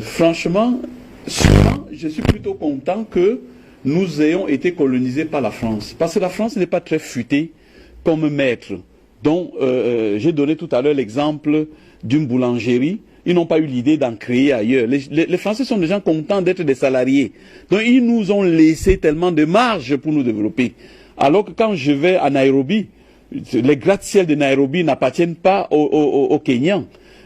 franchement, souvent, je suis plutôt content que nous ayons été colonisés par la France. Parce que la France n'est pas très futée comme maître. Donc, j'ai donné tout à l'heure l'exemple d'une boulangerie. Ils n'ont pas eu l'idée d'en créer ailleurs. Les Français sont des gens contents d'être des salariés. Donc, ils nous ont laissé tellement de marge pour nous développer. Alors que quand je vais à Nairobi, les gratte-ciel de Nairobi n'appartiennent pas aux Kenyans.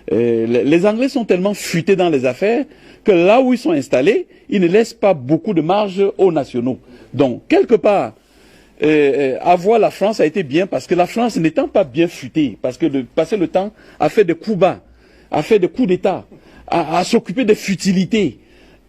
Les Anglais sont tellement futés dans les affaires que là où ils sont installés, ils ne laissent pas beaucoup de marge aux nationaux. Donc, quelque part, avoir la France a été bien parce que la France n'étant pas bien futée, parce que de passer le temps à faire des coups bas, à faire des coups d'État, à s'occuper des futilités,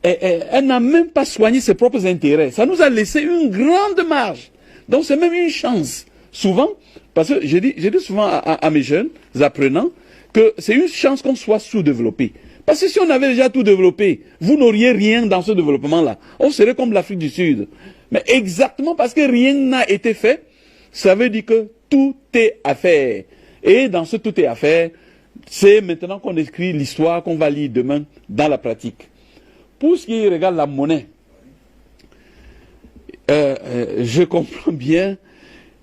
elle n'a même pas soigné ses propres intérêts. Ça nous a laissé une grande marge. Donc, c'est même une chance. Souvent, parce que j'ai dit souvent à mes jeunes apprenants que c'est une chance qu'on soit sous-développé. Parce que si on avait déjà tout développé, vous n'auriez rien dans ce développement-là. On serait comme l'Afrique du Sud. Mais exactement parce que rien n'a été fait, ça veut dire que tout est à faire. Et dans ce tout est à faire, c'est maintenant qu'on écrit l'histoire qu'on va lire demain dans la pratique. Pour ce qui regarde la monnaie, je comprends bien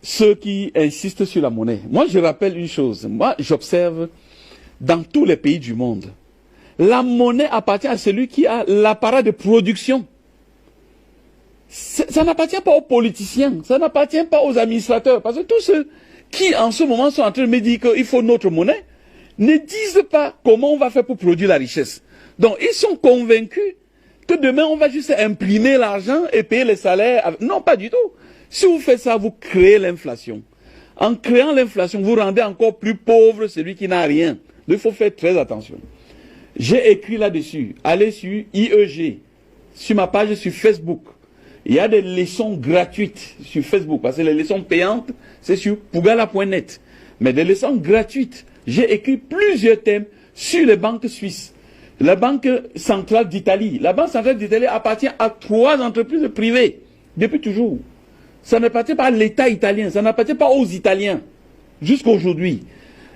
ceux qui insistent sur la monnaie. Moi, je rappelle une chose. Moi, j'observe dans tous les pays du monde, la monnaie appartient à celui qui a l'appareil de production. Ça n'appartient pas aux politiciens, ça n'appartient pas aux administrateurs. Parce que tous ceux qui, en ce moment, sont en train de me dire qu'il faut notre monnaie, ne disent pas comment on va faire pour produire la richesse. Donc, ils sont convaincus que demain, on va juste imprimer l'argent et payer les salaires. Non, pas du tout. Si vous faites ça, vous créez l'inflation. En créant l'inflation, vous rendez encore plus pauvre celui qui n'a rien. Donc, il faut faire très attention. J'ai écrit là-dessus. Allez sur IEG, sur ma page sur Facebook. Il y a des leçons gratuites sur Facebook. Parce que les leçons payantes, c'est sur Pougala.net. Mais des leçons gratuites. J'ai écrit plusieurs thèmes sur les banques suisses. La Banque centrale d'Italie. La Banque centrale d'Italie appartient à 3 entreprises privées. Depuis toujours. Ça n'appartient pas à l'État italien. Ça n'appartient pas aux Italiens. Jusqu'à aujourd'hui.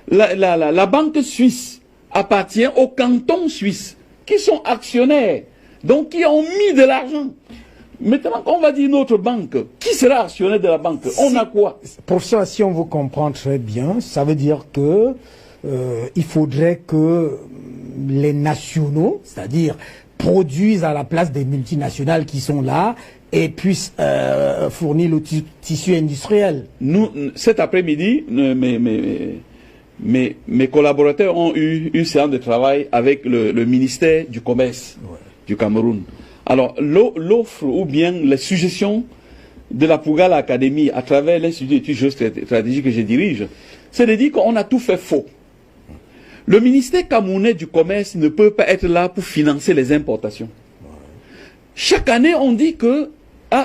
La banque suisse appartient au canton suisse. Qui sont actionnaires. Donc qui ont mis de l'argent. Maintenant qu'on va dire notre banque, qui sera actionnaire de la banque? On a quoi? Professeur, si on vous comprend très bien, ça veut dire que il faudrait que les nationaux, c'est-à-dire produisent à la place des multinationales qui sont là et puissent fournir le tissu industriel. Nous, cet après-midi, mes collaborateurs ont eu une séance de travail avec le ministère du Commerce du Cameroun. Alors, l'offre ou bien les suggestions de la Pougala Academy à travers l'Institut d'études géostratégiques que je dirige, c'est de dire qu'on a tout fait faux. Le ministère camerounais du Commerce ne peut pas être là pour financer les importations. Chaque année, on dit que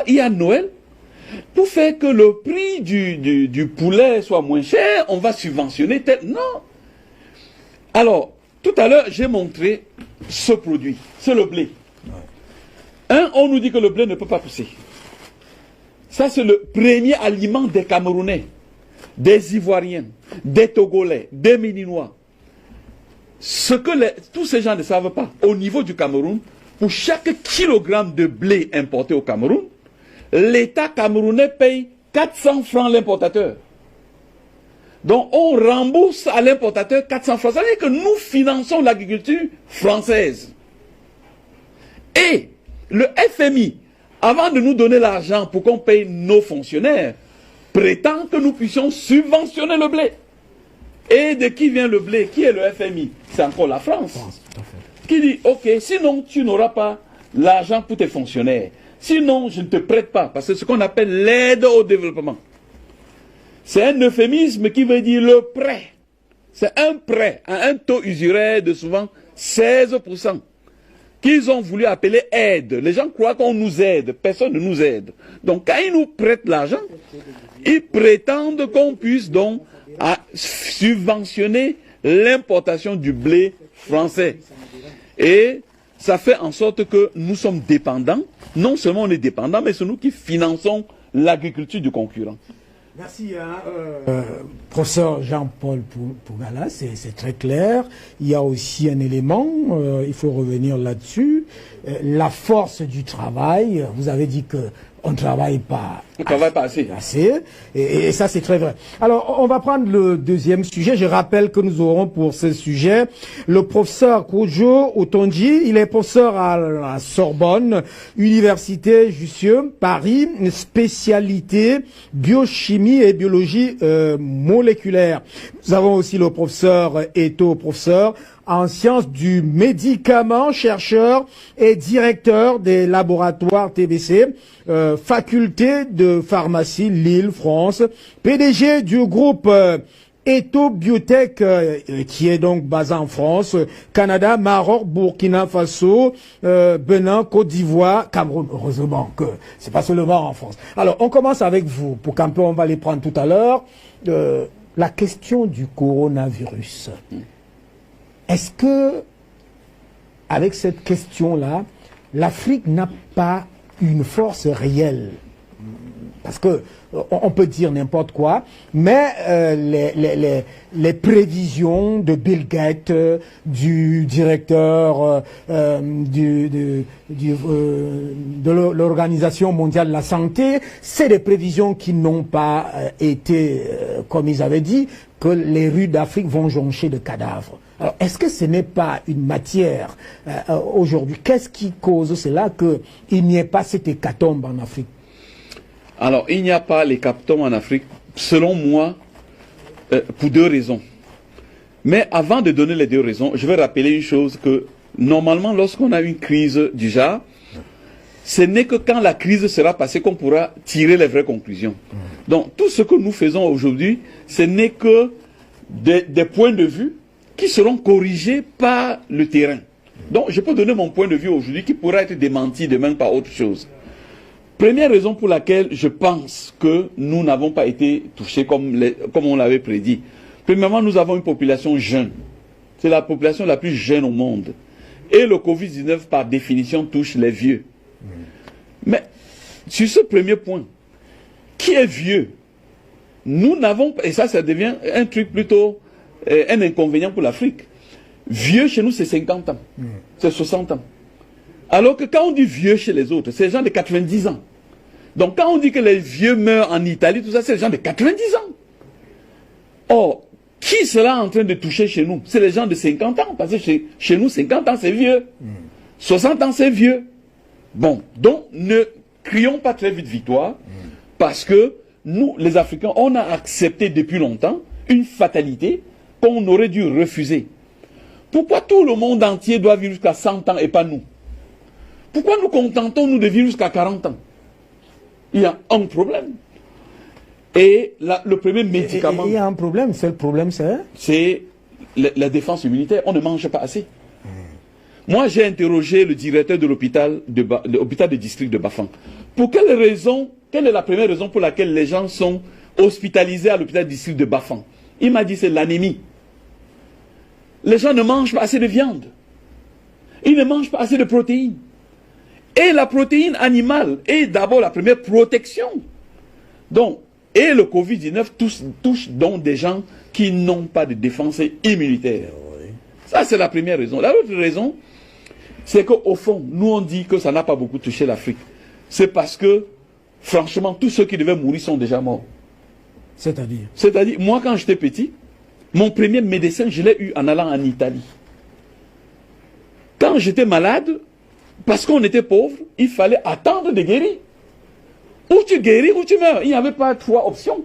il y a Noël, pour faire que le prix du poulet soit moins cher, on va subventionner tel... Non. Alors, tout à l'heure, j'ai montré ce produit, c'est le blé. On nous dit que le blé ne peut pas pousser. Ça, c'est le premier aliment des Camerounais, des Ivoiriens, des Togolais, des Méninois. Ce que tous ces gens ne savent pas, au niveau du Cameroun, pour chaque kilogramme de blé importé au Cameroun, l'État camerounais paye 400 francs l'importateur. Donc, on rembourse à l'importateur 400 francs. Ça veut dire que nous finançons l'agriculture française. Et le FMI, avant de nous donner l'argent pour qu'on paye nos fonctionnaires, prétend que nous puissions subventionner le blé. Et de qui vient le blé? Qui est le FMI? C'est encore la France. Qui dit, ok, sinon tu n'auras pas l'argent pour tes fonctionnaires. Sinon, je ne te prête pas. Parce que c'est ce qu'on appelle l'aide au développement. C'est un euphémisme qui veut dire le prêt. C'est un prêt à un taux usuraire de souvent 16%. Qu'ils ont voulu appeler aide. Les gens croient qu'on nous aide. Personne ne nous aide. Donc, quand ils nous prêtent l'argent, ils prétendent qu'on puisse donc subventionner l'importation du blé français. Et ça fait en sorte que nous sommes dépendants. Non seulement on est dépendants, mais c'est nous qui finançons l'agriculture du concurrent. Merci, professeur Jean-Paul Pougala, c'est très clair. Il y a aussi un élément, il faut revenir là-dessus, la force du travail. Vous avez dit que on ne travaille pas assez. Et ça, c'est très vrai. Alors, on va prendre le deuxième sujet. Je rappelle que nous aurons pour ce sujet le professeur Kojo Otonji. Il est professeur à la Sorbonne, Université Jussieu, Paris, spécialité biochimie et biologie moléculaire. Nous avons aussi le professeur Eto, professeur en sciences du médicament, chercheur et directeur des laboratoires TBC, faculté de pharmacie Lille, France, PDG du groupe Eto Biotech, qui est donc basé en France, Canada, Maroc, Burkina Faso, Bénin, Côte d'Ivoire, Cameroun. Heureusement que c'est pas seulement en France. Alors, on commence avec vous, pour qu'un peu on va les prendre tout à l'heure. La question du coronavirus. Est-ce que, avec cette question-là, l'Afrique n'a pas une force réelle? Parce que on peut dire n'importe quoi, mais les prévisions de Bill Gates, du directeur de l'Organisation mondiale de la santé, c'est des prévisions qui n'ont pas été, comme ils avaient dit, que les rues d'Afrique vont joncher de cadavres. Alors, est-ce que ce n'est pas une matière aujourd'hui? Qu'est-ce qui cause cela qu'il n'y ait pas cette hécatombe en Afrique? Alors, il n'y a pas l'hécatombe en Afrique, selon moi, pour deux raisons. Mais avant de donner les deux raisons, je vais rappeler une chose que, normalement, lorsqu'on a une crise du genre, ce n'est que quand la crise sera passée qu'on pourra tirer les vraies conclusions. Donc, tout ce que nous faisons aujourd'hui, ce n'est que des points de vue qui seront corrigés par le terrain. Donc, je peux donner mon point de vue aujourd'hui qui pourra être démenti demain par autre chose. Première raison pour laquelle je pense que nous n'avons pas été touchés comme on l'avait prédit. Premièrement, nous avons une population jeune. C'est la population la plus jeune au monde. Et le Covid-19, par définition, touche les vieux. Mais, sur ce premier point, qui est vieux? Nous n'avons pas, et ça devient un truc plutôt, un inconvénient pour l'Afrique. Vieux chez nous, c'est 50 ans. C'est 60 ans. Alors que quand on dit vieux chez les autres, c'est les gens de 90 ans. Donc quand on dit que les vieux meurent en Italie, tout ça, c'est les gens de 90 ans. Or, qui sera en train de toucher chez nous? C'est les gens de 50 ans. Parce que chez nous, 50 ans, c'est vieux. 60 ans, c'est vieux. Bon, donc ne crions pas très vite victoire, parce que nous, les Africains, on a accepté depuis longtemps une fatalité qu'on aurait dû refuser. Pourquoi tout le monde entier doit vivre jusqu'à 100 ans et pas nous? Pourquoi nous contentons-nous de vivre jusqu'à 40 ans? Il y a un problème. Et le premier médicament... Il y a un problème, c'est le problème, c'est... C'est la défense immunitaire. On ne mange pas assez. Moi, j'ai interrogé le directeur de l'hôpital de district de Bafang. Pour quelle raison, quelle est la première raison pour laquelle les gens sont hospitalisés à l'hôpital de district de Bafang? Il m'a dit c'est l'anémie. Les gens ne mangent pas assez de viande. Ils ne mangent pas assez de protéines. Et la protéine animale est d'abord la première protection. Donc, et le Covid-19 touche donc des gens qui n'ont pas de défense immunitaire. Ça, c'est la première raison. La autre raison, c'est qu'au fond, nous on dit que ça n'a pas beaucoup touché l'Afrique. C'est parce que, franchement, tous ceux qui devaient mourir sont déjà morts. C'est-à-dire, moi quand j'étais petit, mon premier médecin, je l'ai eu en allant en Italie. Quand j'étais malade, parce qu'on était pauvre, il fallait attendre de guérir. Ou tu guéris ou tu meurs. Il n'y avait pas trois options.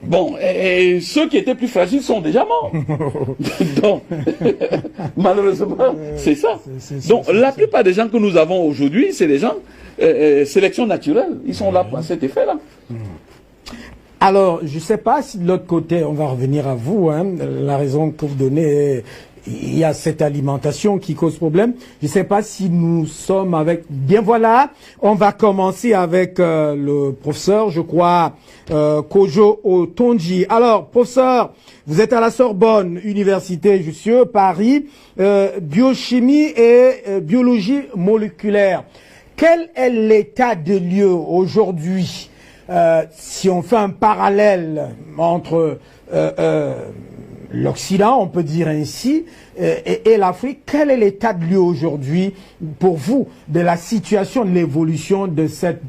Bon, et ceux qui étaient plus fragiles sont déjà morts. Donc, malheureusement, c'est ça. Donc, la plupart des gens que nous avons aujourd'hui, c'est des gens, sélection naturelle. Ils sont là pour cet effet-là. Alors, je ne sais pas si de l'autre côté, on va revenir à vous, hein, la raison que vous donnez, il y a cette alimentation qui cause problème. Je ne sais pas si nous sommes avec... Bien voilà, on va commencer avec le professeur, je crois, Kojo Otonji. Alors, professeur, vous êtes à la Sorbonne, Université Jussieu, Paris, biochimie et biologie moléculaire. Quel est l'état de lieu aujourd'hui si on fait un parallèle entre l'Occident, on peut dire ainsi, et l'Afrique, quel est l'état de lieu aujourd'hui pour vous de la situation, de l'évolution de cette